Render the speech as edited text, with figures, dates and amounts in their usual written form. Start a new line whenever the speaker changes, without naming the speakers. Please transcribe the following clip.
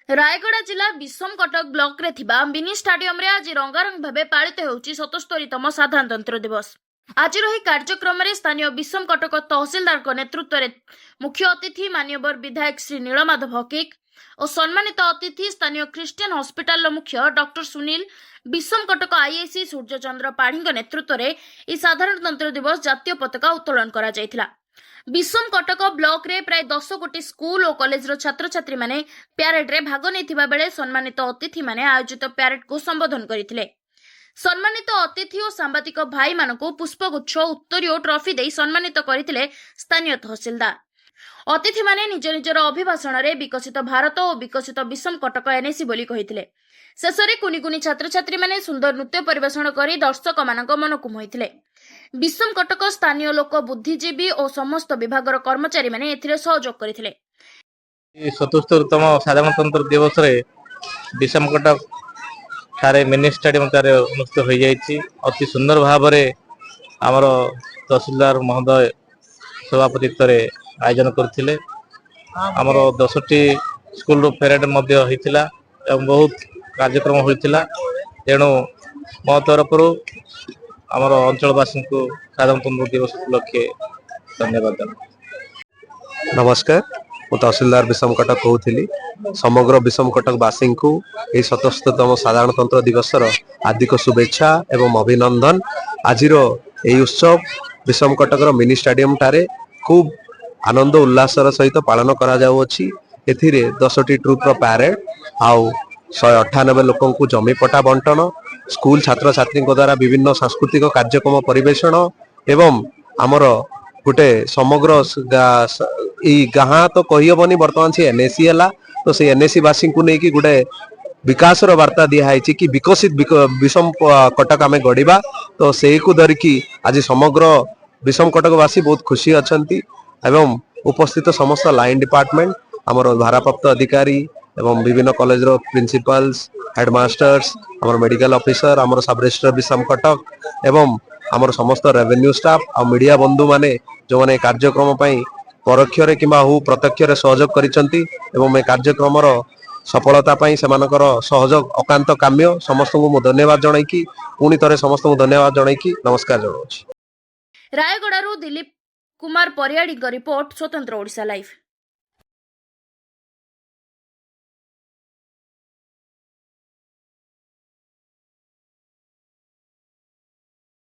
रायगड़ा जिला विषम कटक ब्लॉक रे थिबा मिनी स्टाडियम रे आज रंगारंग भावे पालित होउची 77तम साधारणतंत्र दिवस। आज रही कार्यक्रम रे स्थानीय विषम कटक तहसीलदार को नेतृत्व रे मुख्य अतिथि मान्यवर विधायक श्री नीलमाधव हकिक और सम्मानित अतिथि स्थानीय क्रिश्चियन हॉस्पिटल मुख्य डॉक्टर सुनील विषम कटक आईएसी सूर्यचंद्र पाढ़ी नेतृत्व रे ई साधारणतंत्र दिवस जातीय पताका उत्तोलन करा जायथिला। विषम कटक ब्लॉक रे प्राय 10 कोटी स्कूल और कॉलेज छात्र छात्री माने प्यारेड रे भाग नेथिबा बेले सम्मानित अतिथि माने आयोजित प्यारेड को संबोधन करथिले। सम्मानित अतिथि और सांबादिक भाई मानकु पुष्पगुच्छ उत्तरी और ट्रॉफी दे सम्मानित करथिले स्थानीय तहसीलदार। अतिथि माने निज निजर अभिभाषण रे विकसित भारत और विकसित विषम कटक एनएसी बोली कहिथिले। शेषरे कुनी कुनी छात्र छात्री माने सुंदर नृत्य परिवेषण करी दर्शक मानक मन को मोहिथिले। विषम कटक स्थानीय लोक बुद्धिजीवी और समस्त विभागर कर्मचारी माने एथिरे सहयोग करथिले।
77तम साधारणतंत्र दिवस रे विषम कटक थारे मिनी स्टेडियम थारे अनुष्ठित हो जाइछि। अति सुंदर भाव रे हमर तहसीलदार महोदय सभापतित्व रे आयोजन करथिले। हमर 10टी स्कूल रो परेड मध्ये होइतिला एवं बहुत कार्यक्रम होइतिला। तेणु मो तरफरु आमर अंचलवासी को साधारणतंत्र दिवस उपलक्षे धन्यवाद।
नमस्कार, मु तहसीलदार विषम कटक कहूली। समग्र विषम कटक वासी को 77तम साधारणतंत्र दिवस हार्दिक शुभेच्छा एवं अभिनंदन। आज उत्सव विषम कटक मिनी स्टाडियम ठारे खूब आनंद उल्लासर सहित पालन करा जाउछि। एथिरे 10टी ट्रुप पैरेड आउ 198 लोकों को जमी पट्टा बंटन, स्कूल छात्र छात्री द्वारा विभिन्न सांस्कृतिक कार्यक्रम परिवेषण एवं आमर गोटे समग्र गाँ तो कहीहबनी बर्तमान से एनएसी है तो से एनएसी वासी को लेकिन गोटे विकास वार्ता दिखाई कि विकसित विषम कटक आम गढ़ा। तो से को धरिकी आज समग्र विषम कटकवासी बहुत खुशी अच्छा एवं उपस्थित समस्त लाइन डिपार्टमेंट आमर भारप्राप्त अधिकारी एवं विभिन्न कॉलेज रो प्रिंसिपल्स हेडमास्टर्स आमर मेडिकल ऑफिसर आमर सब रजिस्ट्रार विषम कटक एवं आमर समस्त रेवेन्यू स्टाफ आ मीडिया बंधु माने जो माने कार्यक्रम पई परोक्ष रे किबा हु प्रत्यक्ष रे सहयोग करिसंती एवं ए कार्यक्रम रो सफलता पई सेमानकर सहयोग अकांत काम्य। समस्त को मु धन्यवाद जणाई कि पुनी तरे समस्त को धन्यवाद जणाई कि नमस्कार जणाउछि।
रायगड़ारू दिलीप कुमार परियाड़ी रिपोर्ट स्वतंत्र ओडिशा लाइव।